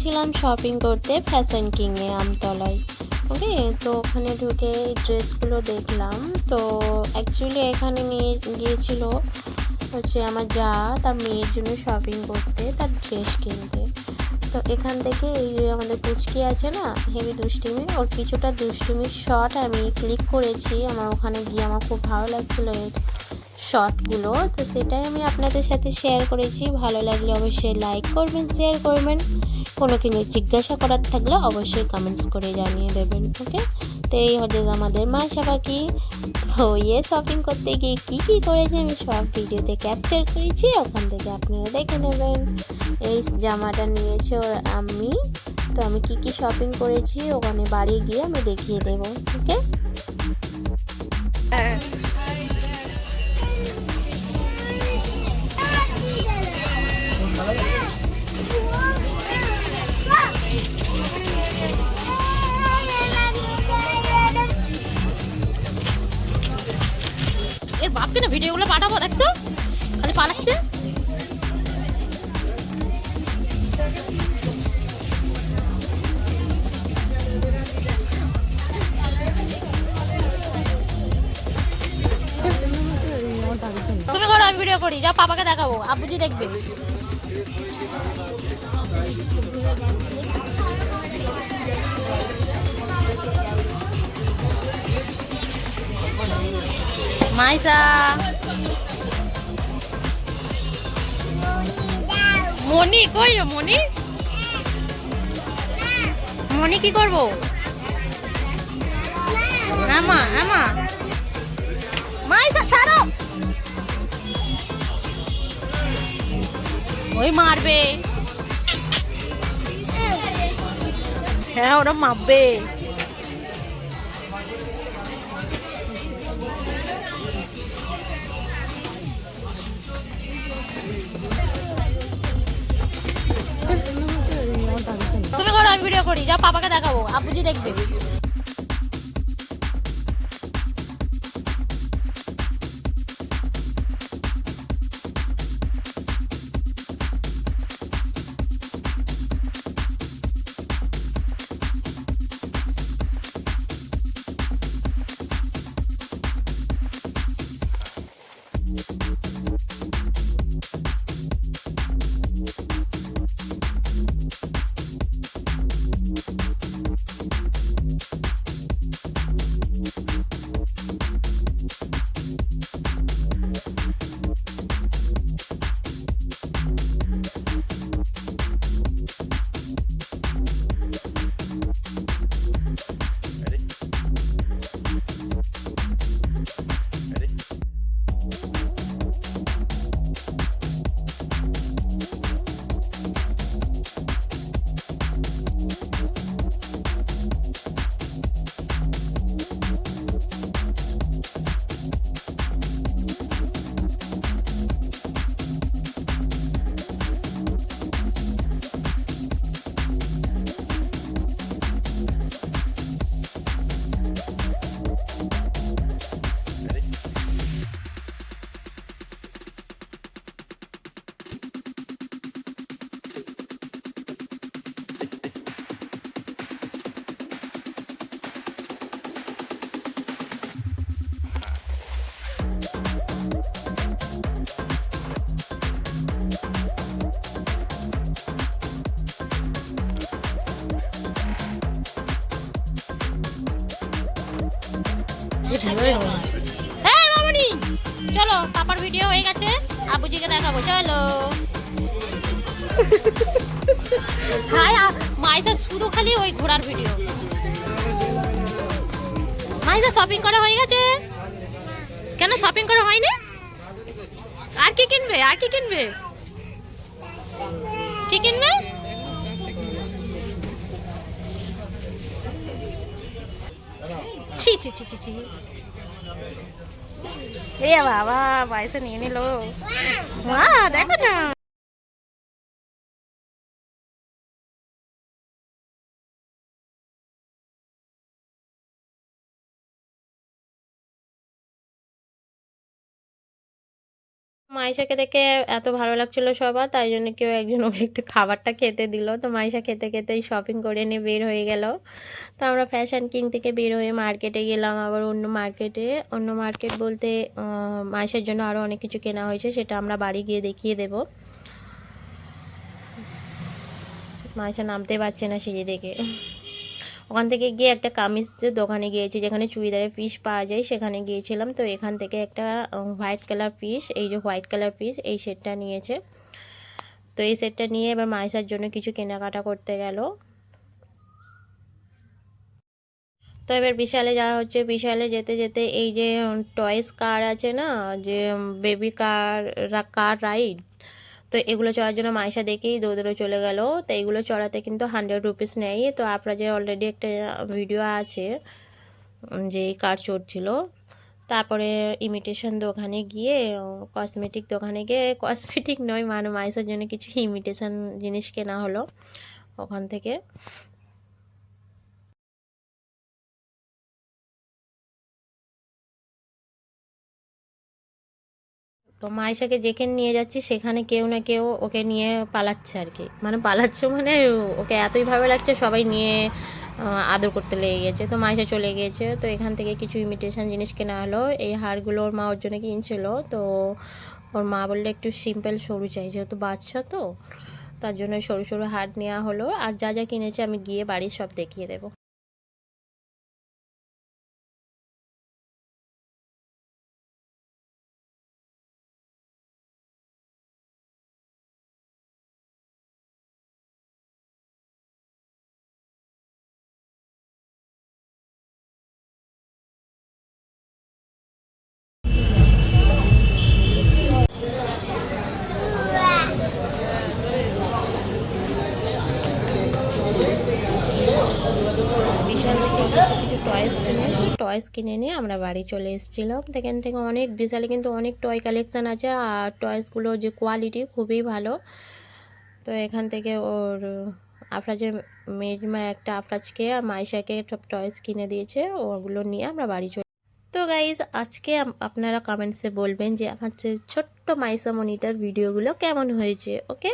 গিয়েছিলাম শপিং করতে ফ্যাশন কিংয়ে আমতলায়। ওকে, তো ওখানে ঢুকে ড্রেসগুলো দেখলাম। তো অ্যাকচুয়ালি এখানে নিয়ে গিয়েছিল হচ্ছে আমার যা তার মেয়ের জন্য শপিং করতে, তার ড্রেস কিনতে। তো এখান থেকে এই যে আমাদের পুচকি আছে না, হেভি দুষ্টুমি, ওর কিছুটা দুষ্টুমির শট আমি ক্লিক করেছি। আমার ওখানে গিয়ে আমার খুব ভালো লাগছিলো এই শর্টগুলো, তো সেটাই আমি আপনাদের সাথে শেয়ার করেছি। ভালো লাগলে অবশ্যই লাইক করবেন, শেয়ার করবেন। কোনো কিছু জিজ্ঞাসা করার থাকলে অবশ্যই কমেন্টস করে জানিয়ে দেবেন। ওকে, তো এই হচ্ছে আমাদের মাশা পাখি। তো শপিং করতে গিয়ে কী কী করেছে আমি সব ভিডিওতে ক্যাপচার করেছি, ওখান থেকে আপনারা দেখে নেবেন। এই জামাটা নিয়েছে ওর আমি। তো আমি কী কী শপিং করেছি ওখানে বাড়ি গিয়ে আমি দেখিয়ে দেবো। ওকে, এর বাপকে না ভিডিওগুলো পাঠাবো, দেখতো খালি পালাচ্ছে। তুমি করো, আমি ভিডিও করি, যা পাপাকে দেখাবো, আব্বুজি দেখবে। মাইসা মনি কই রে? মনি মনি কি করবো? আমা আমা মাইসা ছাড়ো, ওই মারবে। হ্যাঁ, ওরা মারবে। তুমি করো, আমি ভিডিও করি, যা পাপাকে দেখাবো, আব্বুজি দেখবে। হ্যাঁ মামনি, চলো পাপার ভিডিও হয়ে গেছে, আবুজিকে দেখাবো, চলো। হাই মাইসা শুধু খালি ওই ঘোড়ার ভিডিও। মাইসা শপিং করা হয়ে গেছে? কেন শপিং করা হয়নি? আর কি কিনবে? আর কি কিনবে? কি কিনবে? ছি ছি ছি ছি ছি, এ বাবা পয়সা নিয়ে নিল। মা দেখো না। মাইশাকে দেখে এত ভালো লাগছিলো সবার, তাই জন্য কেউ একজন ওকে একটু খাবারটা খেতে দিল। তো মাইশা খেতে খেতেই শপিং করে নিয়ে বের হয়ে গেল। তো আমরা ফ্যাশন কিং থেকে বের হয়ে মার্কেটে গেলাম, আবার অন্য মার্কেটে। অন্য মার্কেট বলতে মাইশার জন্য আরও অনেক কিছু কেনা হয়েছে, সেটা আমরা বাড়ি গিয়ে দেখিয়ে দেব। মাইশা নামতে পারছে না সিঁড়ি থেকে। ওখান থেকে গিয়ে একটা কামিজের দোকানে গিয়েছি, যেখানে চুড়িদারের পিস পাওয়া যায়, সেখানে গিয়েছিলাম। তো এখান থেকে একটা হোয়াইট কালার পিস, এই যে হোয়াইট কালার পিস, এই সেটটা নিয়েছে। তো এই সেটটা নিয়ে এবার মাইশার জন্য কিছু কেনাকাটা করতে গেল। তো এবার বিশালে যাওয়া হচ্ছে। বিশালে যেতে যেতে এই যে টয়েস কার আছে না, যে বেবি কার কার রাইড, তো এগুলো চড়ার জন্য মাইশা দেখেই দৌড়ে চলে গেল। তো এগুলো চড়াতে কিন্তু 100 রুপিস নেয়। তো আপনারা যে অলরেডি একটা ভিডিও আছে যে কার চড়ছিল। তারপরে ইমিটেশন দোকানে গিয়ে, কসমেটিক দোকানে গিয়ে, কসমেটিক নয় মানে মাইশার জন্য কিছু ইমিটেশন জিনিস কেনা হলো ওখান থেকে। তো মাইশাকে যেখানে নিয়ে যাচ্ছি সেখানে কেউ না কেউ ওকে নিয়ে পালাচ্ছে আর কি, মানে পালাচ্ছে মানে ওকে এতই ভালো লাগছে, সবাই নিয়ে আদর করতে লেগে গেছে। তো মাইশা চলে গিয়েছে। তো এখান থেকে কিছু ইমিটেশন জিনিস কেনা হলো। এই হারগুলো ওর মা ওর জন্য কিনছিল। তো ওর মা বললে একটু সিম্পল সরু চাই, যেহেতু বাচ্চা, তো তার জন্য সরু সরু হার নেওয়া হলো। আর যা যা কিনেছে আমি গিয়ে বাড়ির সব দেখিয়ে দেবো। বিশাল থেকে কিছু টয়েস কিনে নিয়ে আমরা বাড়ি চলে এসেছিলাম। সেখান থেকে অনেক, বিশালে কিন্তু অনেক টয় কালেকশান আছে, আর টয়েসগুলো যে কোয়ালিটি খুবই ভালো। তো এখান থেকে ওর আফরাজের মেজমা একটা আফরাজকে আর মাইশাকে সব টয়েস কিনে দিয়েছে, ওগুলো নিয়ে আমরা বাড়ি চলে। তো গাইজ আজকে আপনারা কমেন্টসে বলবেন যে আমার যে ছোট্ট মাইশা মনিটার ভিডিওগুলো কেমন হয়েছে। ওকে।